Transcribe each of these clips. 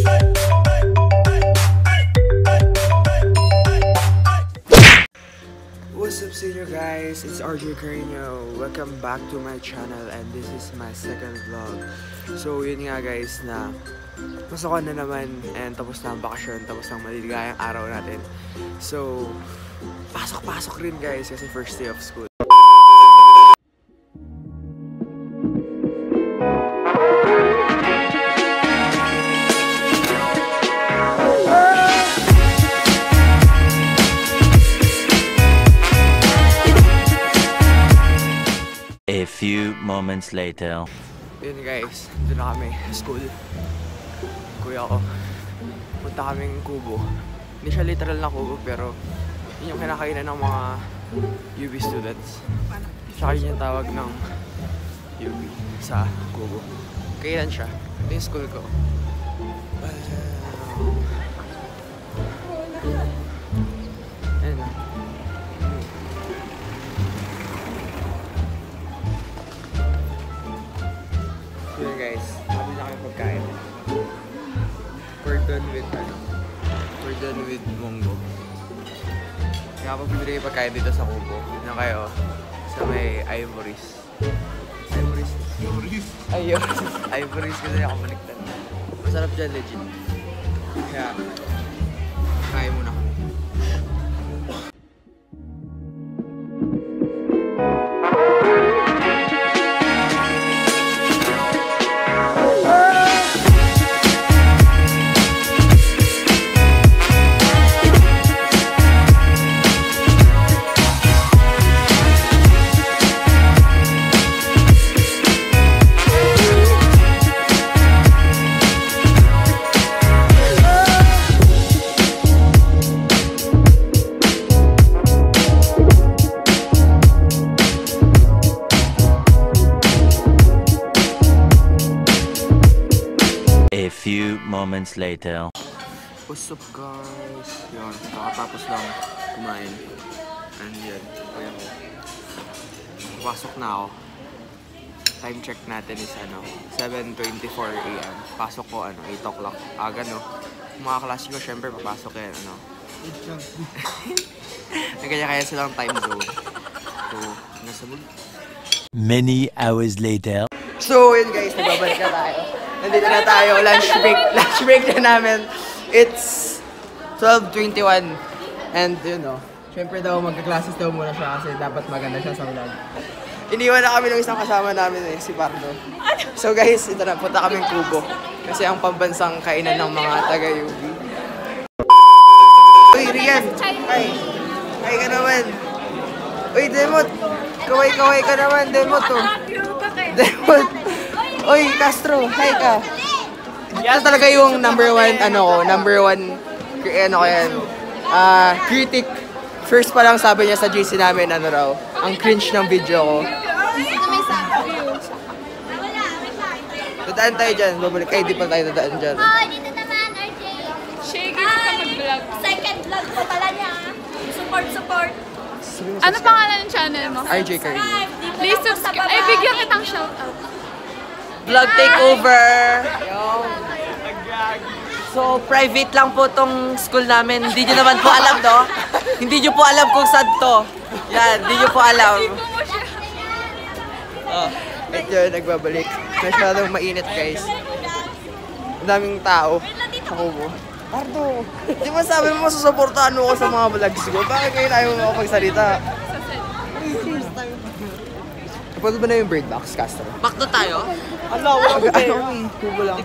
What's up sa inyo guys? It's RJ Carino. Welcome back to my channel and this is my second vlog. So yun nga guys na pasok na naman and tapos na ang bakasyon, tapos ang maliligayang araw natin. So pasok rin guys kasi first day of school. A few moments later. Yun guys, doon na kami school. Kuya ko, punta kaming kubo. Hindi siya literal na kubo pero yun yung kinakainan ng mga UB students. Tsaka yun yung tawag ng UB sa kubo. Kailan siya? Ito yung school ko. Ayun na. Yun guys, sabi na kami pagkain. We're done with munggo. Kaya pa pinili kayo pagkain dito sa kubo. Yun kayo sa may Ivories. Ayun, Ivories kasi ako baliktad. Masarap dyan legit. Kaya, kain muna kami. A few moments later. What's up guys? Yun, nakatapos lang kumain. And yan, kuya ko. Pasok na ako. Time check natin is 7:24 AM. Pasok ko 8 o'clock. Aga no. Mga klase ko syempre papasok yan Nagkaya silang time zone. So, nasa muli. Many hours later. So yun guys, nagbabalik na tayo. Nandito na tayo, lunch break na namin. It's 12:21 and syempre daw magka-classes daw muna siya kasi dapat maganda siya sa vlog. Iniwan na kami ng isang kasama namin si Pardo. So guys, ito na, punta kaming kubo. Kasi ang pambansang kainan ng mga taga-UB. Uy, Rian! Hi! Hi ka naman! Uy, Demot! Kaway ka naman, Demot oh! Demot! Uy, Castro! Hi ka! Ito talaga yung number one critic. First pa lang sabi niya sa GC namin, ang cringe ng video ko. Dadaan tayo dyan, babalik. Ay, di pa tayo dadaan dyan. Dito naman, RJ. Shaggy na ka mag-vlog. Second vlog ko pala niya. Support. Ano pangalan ng channel mo? RJ Carino. Please subscribe. Ay, bigyan kitang shoutout. Vlog takeover! So, private lang po tong school namin. Hindi nyo naman po alam, no? Hindi nyo po alam kung saan to. Yan, hindi nyo po alam. Ito, nagbabalik. Masyadong mainit, guys. Ang daming tao sa kubo. Pardo, di ba sabi mo masusuportahan mo ko sa mga vlogs ko? Bakit kayo na ayaw mo ako pagsalita? Napanood ba na yung Bird Box, Castro? Bakto tayo? Wala kubo lang.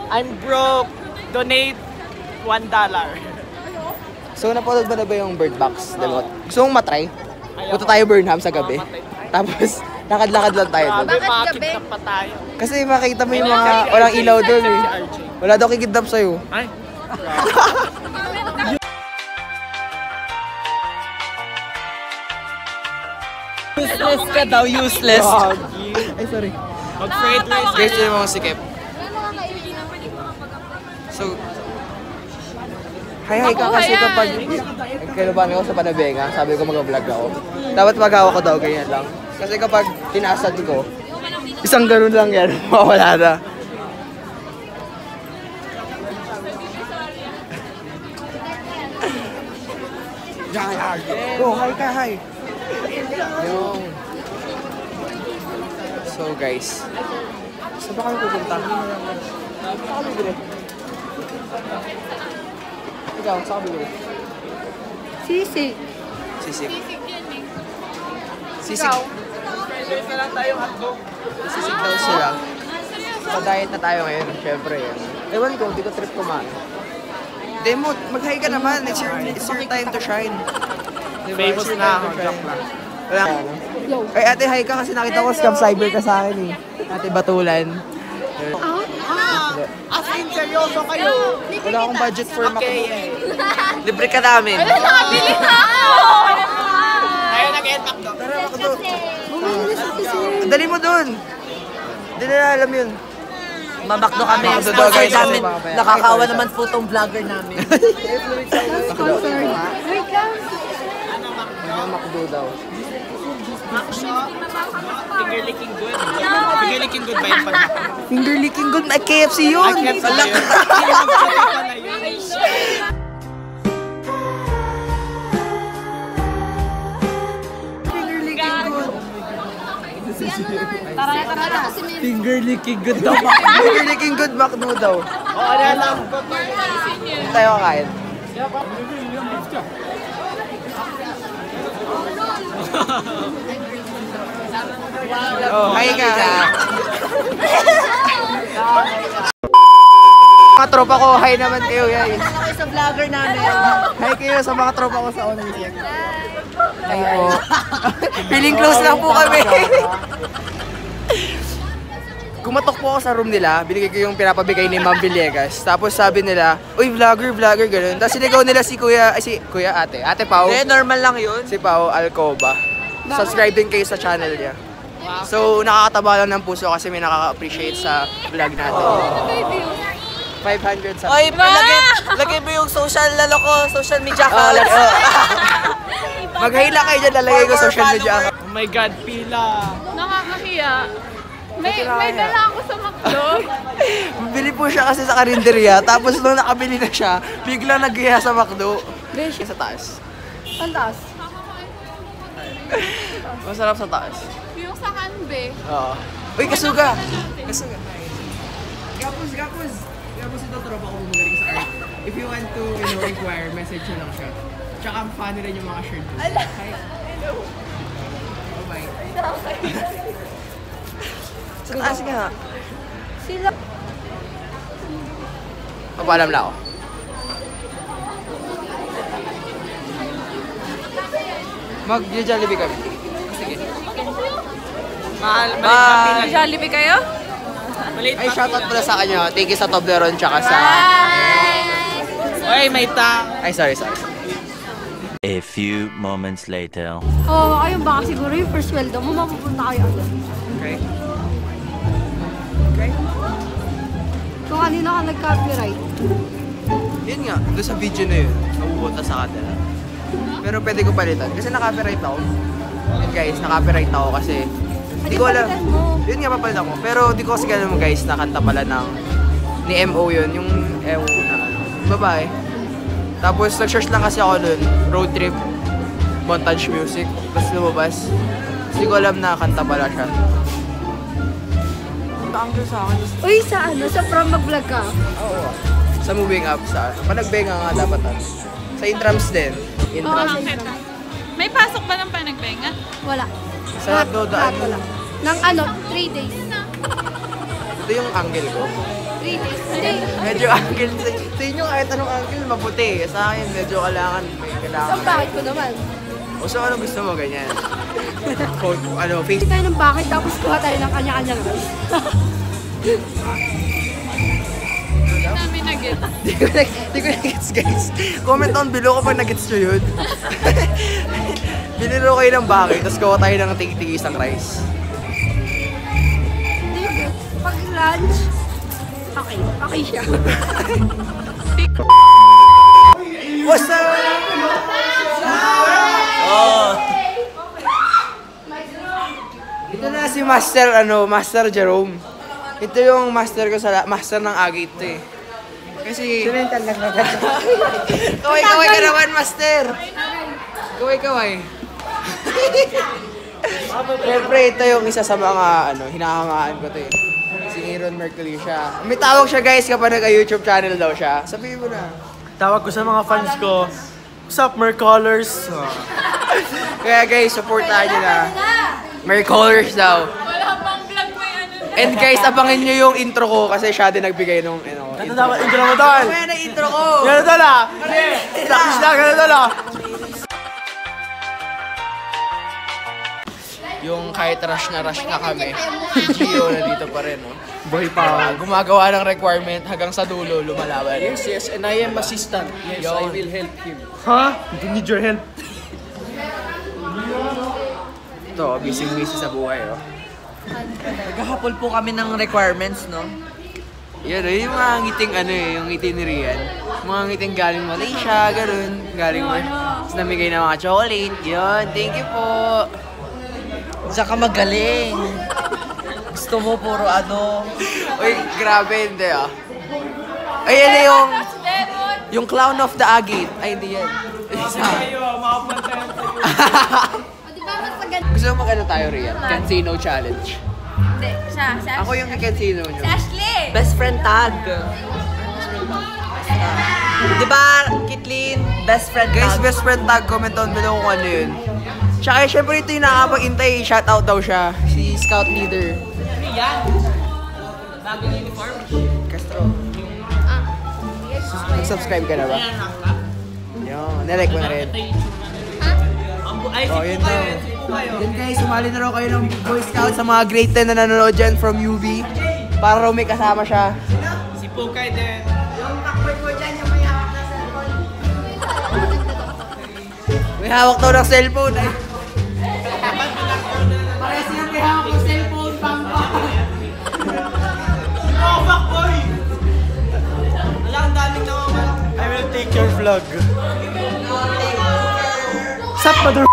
I'm broke. Donate $1. So, napanood ba na ba yung Bird Box? Gusto mong matry? Punta tayo Burnham sa gabi. Tapos, lakad-lakad lang tayo doon. Bakit makakidnap pa tayo? Kasi makita mo yung mga walang ilaw doon eh. Wala daw kikidnap sa'yo. Ay. Useless ka daw, useless. Ay, sorry. Mag-fried rice. Guys, yun yung mga sikip. So, hi ka kasi kapag nagkailaban ako sa Panabenga, sabi ko mag-vlog ako. Dapat magawa ko daw, ganyan lang. Kasi kapag tinasad ko, isang ganun lang yan, mawala na. Go, hi ka, hi. Yung. So guys, saan ba kami pupunta? Saan kami bili? Ikaw, saan kami bili? Sisig. Sisig. Sisig yan eh. Sisig. Sisig daw sila. Sa-diet na tayo ngayon, syempre yan. Ewan ko, hindi ko trip kumain. Demo, mag-hi ka naman. It's your time to shine. Diba? Famous na ako, joke lang. Wala. Ay, ate, hi ka kasi nakita ko scam cyber ka sa akin eh. Ate Batulan. As in, seryoso kayo. Wala akong budget for Okay. Libre ka namin. Wala, nakabili na ako! Ayun, nag-end up daw. Tara, Makdo. Dali mo dun. Hindi na alam yun. Mamakdo kami. Makdo daw, Sponsor guys. namin. Makapaya. Nakakawa naman po tong vlogger namin. Makdo daw. Finger licking good. Finger licking good ba yun pag? Finger licking good. May KFC yun. KFC Ala. yun. Pala yun. Finger licking good. Tara kasi may Finger licking good daw. Finger licking good Makdo daw. O, ano alam ko. Hindi tayo kakain. Oh, hi ka. Mga tropa ko, hi naman kayo, guys. Ako sa vlogger namin. Hi kayo sa mga tropa ko sa unang isip. Hi po. Feeling close lang po kami. Kumatok po ako sa room nila, binigay ko yung pinapabigay ni Ma'am Villegas. Tapos sabi nila, uy, vlogger, ganun. Tapos sinigaw nila si Ate Pau. Eh, normal lang yun. Si Pao Alcoba. Subscribe din kayo sa channel niya. So, nakakataba lang ng puso kasi may nakaka-appreciate sa vlog natin. 500 sa... Oy, lagay mo yung social media Oh, accounts. Mag-hila kayo dyan, lalagay ko social media. Oh my God, pila. Nakakahiya. May dala ako sa McDo. Bili po siya kasi sa karinderya. Tapos nung nakabili na siya, biglang nag-iha sa McDo. Sa taas. ang taas. Masarap sa taas. Yung sa kanbe. Oo. Uy, kasuga! Kasuga. Gapos. Gapos ito, tropa ko magaling sa art. If you want to, inquire, message nyo lang siya. Tsaka fan nila yung mga shirt. Hi. Hello. Oh my. Sa taas nga. Sila. Papaalam na ako. Mag-Jollibee kami. Sige. Maliit pa pila. Jollibee kayo? Maliit Ay, pa shoutout pila. pala sa kanya. Thank you sa Toblerone tsaka sa... Oy, may tang. Ay, sorry. A few moments later. Oo, kayong baka siguro yung first sweldo mo, mapupunta kayo agad. Okay. Okay. Kung kanina ka nag-copyright. Yun nga, doon sa video na yun, mapupunta sa kanila. Pero pwede ko palitan kasi naka-copyright ako. Yun guys, naka-copyright ako kasi hindi ko alam. palitan mo. Yun nga, papalitan ko. Pero di ko kasi alam guys, nakanta pala ng ni MO yun, yung MO na ano, babae. Tapos nag-search lang kasi ako dun, road trip, montage music, tapos lumabas. Hindi ko alam na kanta pala siya. Punta sa akin. Uy, sa ano? Sa prom mag-vlog ka? Oo. Sa moving up, sa panagbenga nga dapat ano. Sa intrams din. Intrams. May pasok ba ng panagbenga? Wala. Sa dodaan. Wala. Nang ano, 3 days. Ito yung angle ko. 3 days. Hindi. Medyo angle. Sa inyo kahit anong angle, mabuti. Sa akin, medyo kailangan. May kailangan. Ang bakit ko naman? O so ano gusto mo, ganyan? Phone, ano, face. Hindi tayo ng bakit, tapos kuha tayo ng kanya-kanyang rice. Hindi namin nag-get. Di ko na-gets, guys. Comment down below kapag na-gets nyo yun. Biniro kayo ng bakit, tapos gawa tayo ng tig-tig isang rice. Hindi. Pag lunch, okay siya. What's up? Ito na si Master Jerome. Ito yung master ko master ng Agi ito eh. Kasi... Kaway ka naman, Master! Kaway-kaway. Siyempre, ito yung isa sa mga hinahangaan ko to eh. Si Aaron Mercury siya. May tawag siya guys kapag nag-YouTube channel daw siya. Sabihin mo na. Tawag ko sa mga fans ko, what's up, Mercolors? Kaya guys, supportahan nyo na. Mercolors daw. Wala pang vlog mo yan. And guys, abangin nyo yung intro ko kasi siya din nagbigay nung Ano dapat intro mo doon? Kaya na intro ko! Gano'n doon ah! Practice na, gano'n doon ah! Yung kahit rush na kami, si Gio na dito pa rin, no? Boy pa. Gumagawa ng requirement hanggang sa dulo, lumalaban. Yes, and I am assistant. Yes, I will help him. Ha? Don't need your help. Ito, busy-busy sa buhay, oh. Naghahapol po kami ng requirements, no? Yan, yung mga ngiting yung ngiti ni Rian. Mga ngiting galing Malaysia, ganun. Galing Tapos namigay ng mga chocolate. Yun, thank you po. Diyan ka magaling. Gusto mo puro Uy, grabe, hindi ah. Ay, yan yung clown of the agate. Ay, hindi yan. Isa. Gusto mo mag tayo, Rian? Cancino challenge. Hindi, siya. Ako yung Cancino nyo. Si Ashley! Best friend tag. Diba, Kitlin? Best friend Guys, tag. best friend tag, comment down below kung ano yun. Tsaka syempre ito yung nakakapag-intay, shoutout daw siya. Si Scout Leader. Bagong uniform. Castro. Nag-subscribe ka na ba? Yun, nilike mo na rin. Ay, Oh, yun daw. Then guys, sumali na raw kayo ng Boy Scout sa mga grade 10 na nanonood dyan from UV. Para raw may kasama siya. si Pukay din. May hawak daw ng cellphone. Ay. Parehas yan may hawak ng cellphone. Oh, fuck boy! Wala, ang daming nawawala. I will take your vlog. Sup, mother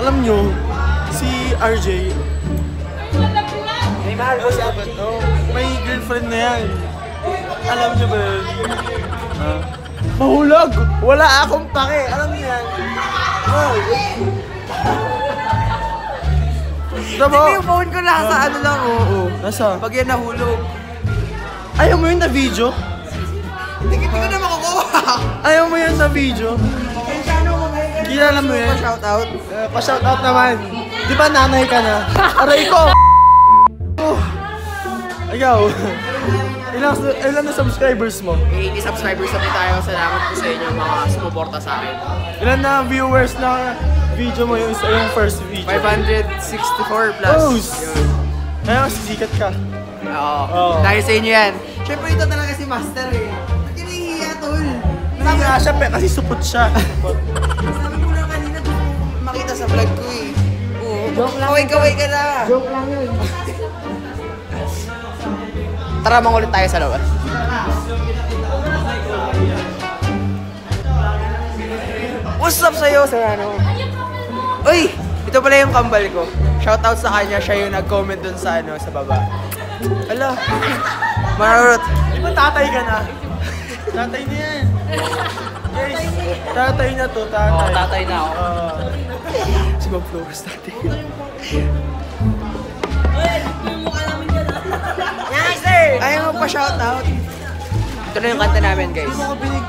Alam nyo, si RJ, may mahal ko si RJ. No, may girlfriend na yan. Alam nyo ba yun? Mahulog! Wala akong pake! Alam niyo yan? Sabi yung phone ko nasa lang, oo. Nasa? Pag yan nahulog. Ayaw mo yun na video? Hindi ko na makukuha. Ayaw mo yan sa video? Kilala mo yan? Pa-shoutout. Pa-shoutout naman. Di ba nanay ka na? Aray ko! Ikaw, ilan na subscribers mo? 80 subscribers na po tayo. Salamat po sa inyo mga sumuporta sa akin. Ilan na viewers na video mo yung first video? 564 plus. Oh! Yun. Kaya sisikat ka. Oo. Dahil sa inyo yan. Siyempre ito talaga si Master eh. Ba't yun nahihiya, tol? Nahiya siya kasi supot siya. Sabi ko lang kanina gusto ko makita sa vlog ko eh. Oo. Kaway-kaway ka na. Joke lang yun. Tara, mangulit tayo sa labas. What's up sa'yo, Sir Ano? Uy! Ito pala yung kambal ko. Shoutout sa kanya, siya yung nag-comment dun sa sa baba. Ala! Mararot! Di ba tatay ka na? Tatay na yan. Guys, tatay na to, tatay. Oo, tatay na ako. Si Bob Flores tatay. Ayaw mo pa shoutout. Ito na yung kanta namin, guys.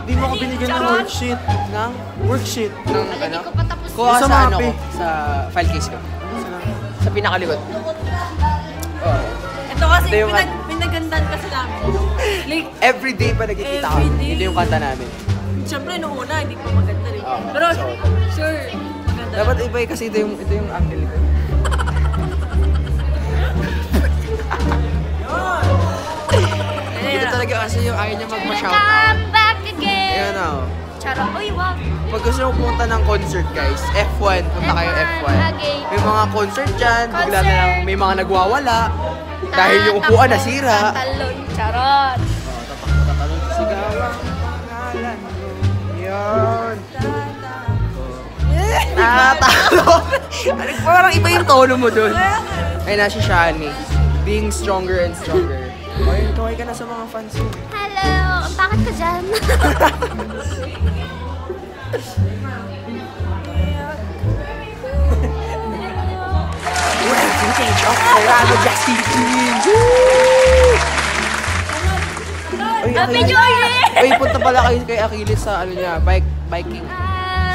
Di mo ko binigyan ng worksheet. Ng? Worksheet. Ng Hindi ko pa tapos. Kuha Sa sa ano mape. ko, sa file case ko. Sa pinakalikod. Oh. Ito kasi Ito yung pinagandaan kasi namin. Like, Everyday pa nagkikita kami. Everyday. Ito yung kanta namin. syempre nung una, hindi pa maganda rin. Pero, sure, maganda. Dapat iba kasi ito yung angle ko. Ito talaga kasi yung ayaw niya magpa-shoutout. Come back again! Ayun o. Charot. Uy, wow. Pag gusto nyo pumunta ng concert guys, F1, punta kayo F1. Okay. May mga concert dyan, bigla na Concert. lang may mga nagwawala. Dahil yung upuan nasira. Tatalon. Charot. Tatalon sa sigawang pangalan mo. Yun. Tatalon. Parang iba yung tono mo dun. Ay na si Shani. Being stronger and stronger. O yun, kaway ka na sa mga fans mo. Hello. Bakit ka dyan? Footage of Serrano Justin King! Happy New Year! Uy, punta pala kayo kay Achilles sa ano niya, biking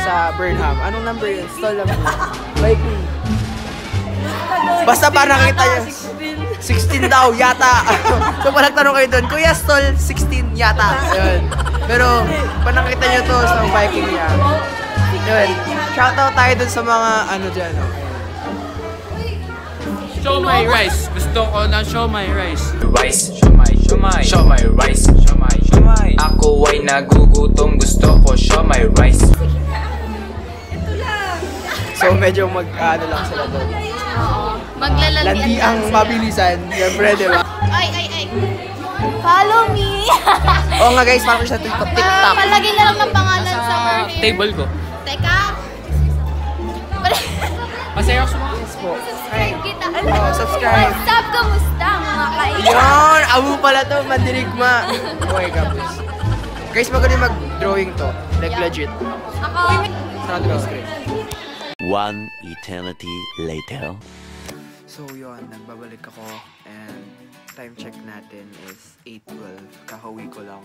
sa Burnham. Anong number yun? Stall number. Biking. Basta pa nakita niyo. 16 daw, yata. So, pag nagtanong kayo doon, Kuya, stall 16 yata. Yun. Pero, pag nakita niyo to sa biking niya. Yun. Shoutout tayo doon sa mga ano dyan. Show my rice. Gusto ko na show my rice. Rice, show my rice. Show my. Ako ay nagugutom. Gusto ko show my rice. So, medyo ano lang sila doon. Maglalandi. Landi ang mabilisan. Siyempre, di ba? Ay. Follow me. Oo nga guys, parang sa TikTok. Palagay na lang ng pangalan sa birthday. Table ko. Teka. Masaya ako sa mga Subscribe kita. Oh, subscribe. What's up? Kamusta mga kaibigan? Yun! Abo pala to, mandirigma. Okay, kapos. Guys, magaling mag-drawing to. Like, legit. Ako. Sarado ng screen. One eternity later. So, yun. Nagbabalik ako. And time check natin is 8:12. Kakauwi ko lang.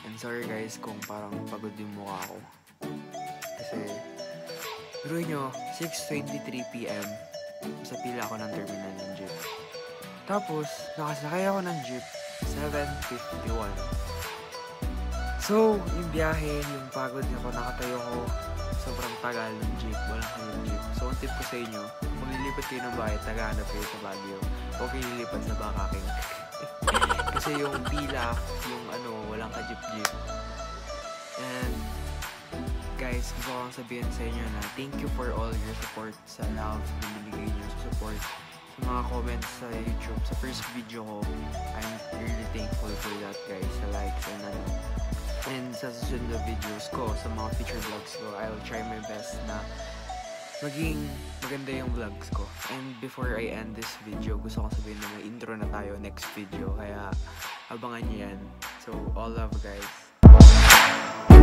And sorry guys kung parang pagod yung mukha ko. Kasi, pero nyo, 6:23 PM. Sa pila ako ng terminal ng jeep. Tapos, nakasakay ako ng jeep 7:51. So, yung biyahe, yung pagod ako, nakatayo ko, sobrang tagal ng jeep, walang kanyang jeep. So, ang tip ko sa inyo, kung lilipat kayo ng bahay, tagahanap kayo sa Baguio, huwag kayo lilipat sa Bakaking. Kasi yung pila, yung ano, walang ka-jeep-jeep. And, guys, gusto ko lang sabihin sa inyo na thank you for all your support sa love na binigay nyo sa support sa mga comments sa YouTube. Sa first video ko, I'm really thankful for that guys, sa likes and ano. And sa susunod na videos ko, sa mga future vlogs ko, I'll try my best na maging maganda yung vlogs ko. And before I end this video, gusto ko sabihin na may intro na tayo next video, kaya abangan nyo yan. So, all love guys.